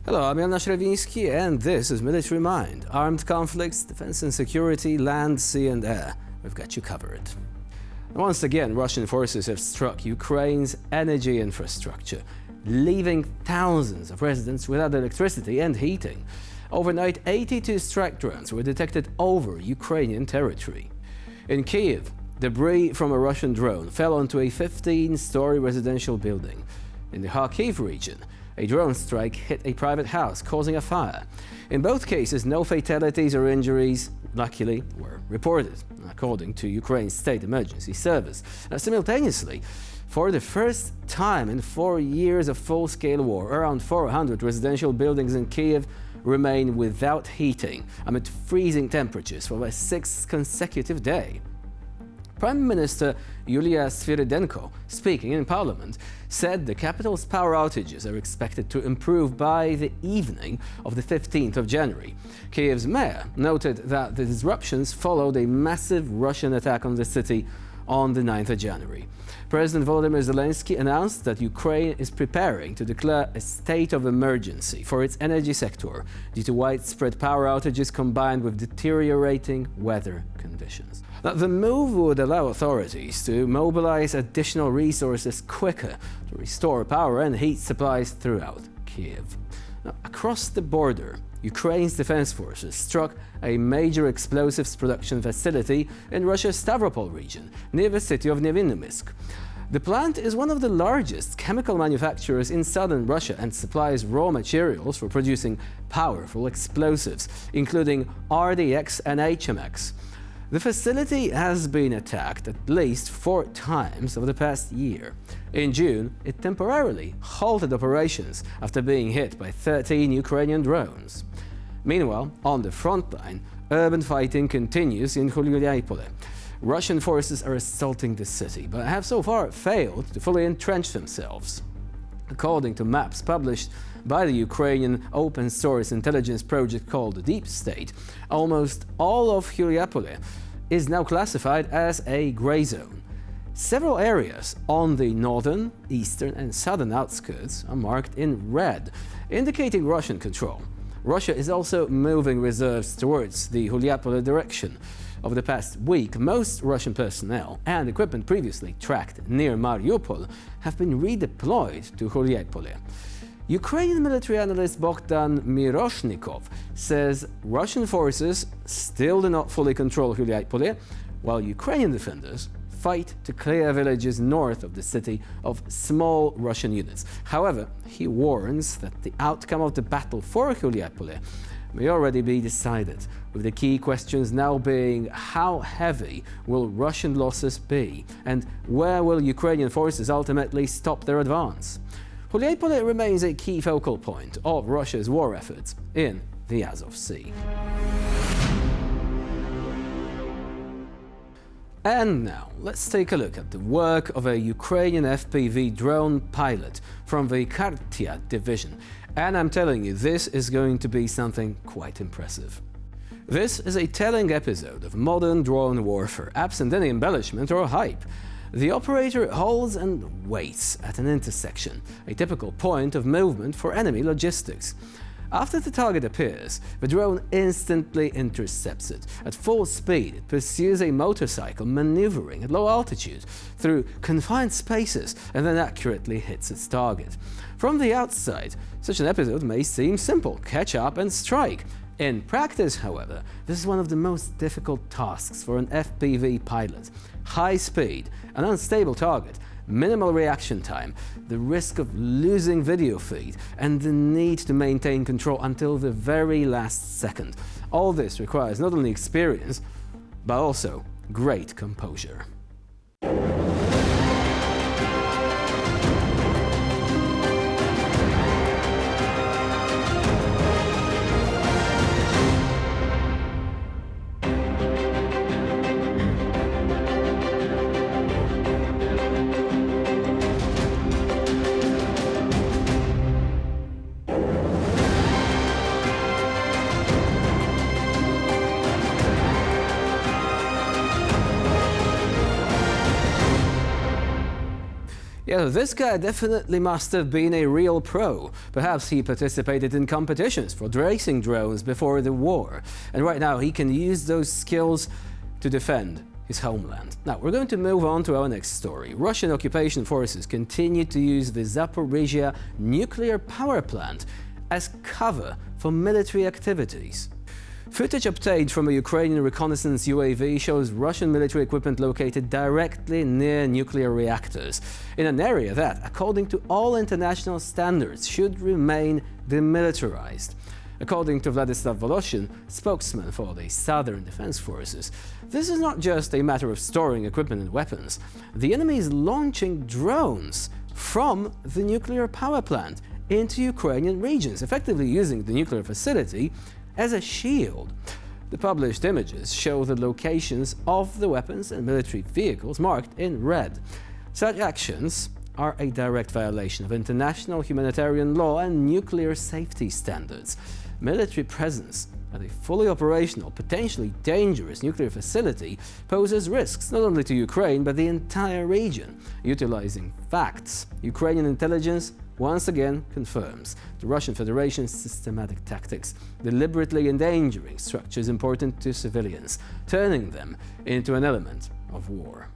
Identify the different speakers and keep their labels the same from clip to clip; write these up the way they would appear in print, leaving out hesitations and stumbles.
Speaker 1: Hello, I'm Jonasz Rewiński and this is Military Mind. Armed conflicts, defense and security, land, sea and air. We've got you covered. Once again, Russian forces have struck Ukraine's energy infrastructure, leaving thousands of residents without electricity and heating. Overnight, 82 strike drones were detected over Ukrainian territory. In Kiev, debris from a Russian drone fell onto a 15-story residential building. In the Kharkiv region, a drone strike hit a private house, causing a fire. In both cases, no fatalities or injuries, luckily, were reported, according to Ukraine's State Emergency Service. Now, simultaneously, for the first time in 4 years of full-scale war, around 400 residential buildings in Kiev remain without heating amid freezing temperatures for the 6th consecutive day. Prime Minister Yulia Sviridenko, speaking in Parliament, said the capital's power outages are expected to improve by the evening of the 15th of January. Kiev's mayor noted that the disruptions followed a massive Russian attack on the city on the 9th of January. President Volodymyr Zelensky announced that Ukraine is preparing to declare a state of emergency for its energy sector due to widespread power outages combined with deteriorating weather conditions. Now, the move would allow authorities to mobilize additional resources quicker to restore power and heat supplies throughout Kiev. Now, across the border, Ukraine's defense forces struck a major explosives production facility in Russia's Stavropol region, near the city of Nevinnomysk. The plant is one of the largest chemical manufacturers in southern Russia and supplies raw materials for producing powerful explosives, including RDX and HMX. The facility has been attacked at least 4 times over the past year. In June, it temporarily halted operations after being hit by 13 Ukrainian drones. Meanwhile, on the front line, urban fighting continues in Miliatry. Russian forces are assaulting the city, but have so far failed to fully entrench themselves. According to maps published by the Ukrainian open-source intelligence project called Deep State, almost all of Miliatry is now classified as a grey zone. Several areas on the northern, eastern and southern outskirts are marked in red, indicating Russian control. Russia is also moving reserves towards the Miliatry direction. Over the past week, most Russian personnel and equipment previously tracked near Mariupol have been redeployed to Miliatry. Ukrainian military analyst Bogdan Miroshnikov says Russian forces still do not fully control Miliatry, while Ukrainian defenders fight to clear villages north of the city of small Russian units. However, he warns that the outcome of the battle for Miliatry may already be decided, with the key questions now being how heavy will Russian losses be and where will Ukrainian forces ultimately stop their advance. Miliatry remains a key focal point of Russia's war efforts in the Azov Sea. And now, let's take a look at the work of a Ukrainian FPV drone pilot from the Kartia division. And I'm telling you, this is going to be something quite impressive. This is a telling episode of modern drone warfare, absent any embellishment or hype. The operator holds and waits at an intersection, a typical point of movement for enemy logistics. After the target appears, the drone instantly intercepts it. At full speed, it pursues a motorcycle maneuvering at low altitude through confined spaces and then accurately hits its target. From the outside, such an episode may seem simple: catch up and strike. In practice, however, this is one of the most difficult tasks for an FPV pilot. High speed, an unstable target, minimal reaction time, the risk of losing video feed, and the need to maintain control until the very last second. All this requires not only experience, but also great composure. Yeah, this guy definitely must have been a real pro. Perhaps he participated in competitions for racing drones before the war. And right now he can use those skills to defend his homeland. Now, we're going to move on to our next story. Russian occupation forces continue to use the Zaporizhzhia nuclear power plant as cover for military activities. Footage obtained from a Ukrainian reconnaissance UAV shows Russian military equipment located directly near nuclear reactors, in an area that, according to all international standards, should remain demilitarized. According to Vladislav Voloshin, spokesman for the Southern Defense Forces, this is not just a matter of storing equipment and weapons. The enemy is launching drones from the nuclear power plant into Ukrainian regions, effectively using the nuclear facility as a shield. The published images show the locations of the weapons and military vehicles marked in red. Such actions are a direct violation of international humanitarian law and nuclear safety standards. Military presence at a fully operational, potentially dangerous nuclear facility poses risks not only to Ukraine but the entire region. Utilizing facts, Ukrainian intelligence once again confirms the Russian Federation's systematic tactics, deliberately endangering structures important to civilians, turning them into an element of war.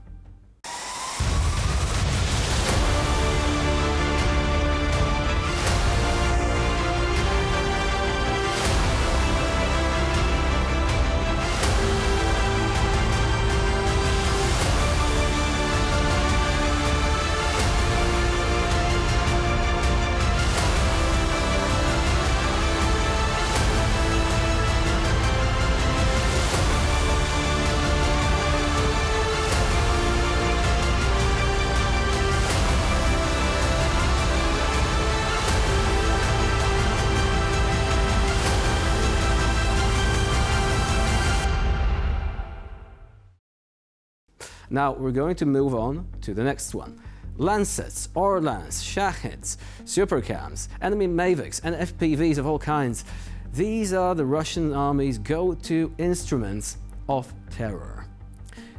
Speaker 1: Now we're going to move on to the next one. Lancets, Orlans, Shaheds, Supercams, enemy Mavics and FPVs of all kinds. These are the Russian army's go-to instruments of terror.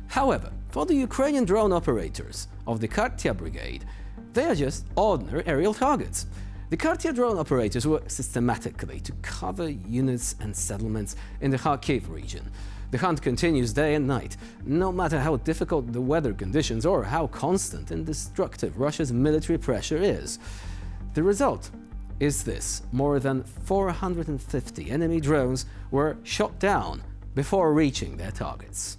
Speaker 1: However, for the Ukrainian drone operators of the Kartia brigade, they are just ordinary aerial targets. The Kartia drone operators work systematically to cover units and settlements in the Kharkiv region. The hunt continues day and night, no matter how difficult the weather conditions or how constant and destructive Russia's military pressure is. The result is this: more than 450 enemy drones were shot down before reaching their targets.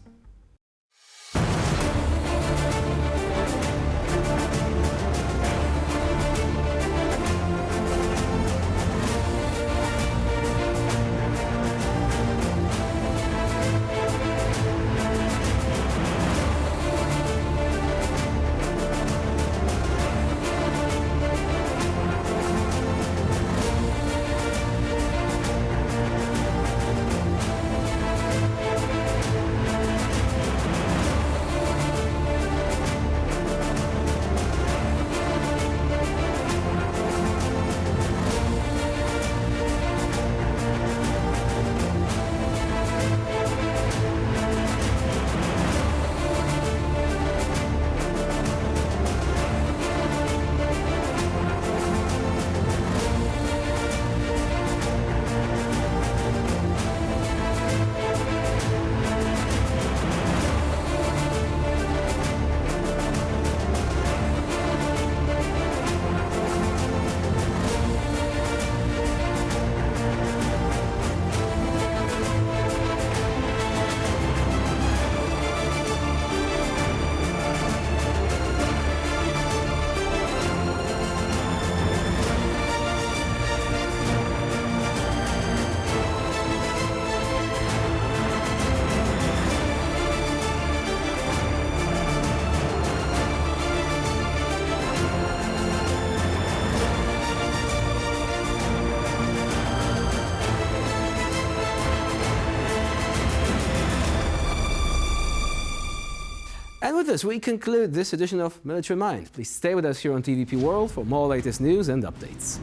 Speaker 1: And with this, we conclude this edition of Military Mind. Please stay with us here on TVP World for more latest news and updates.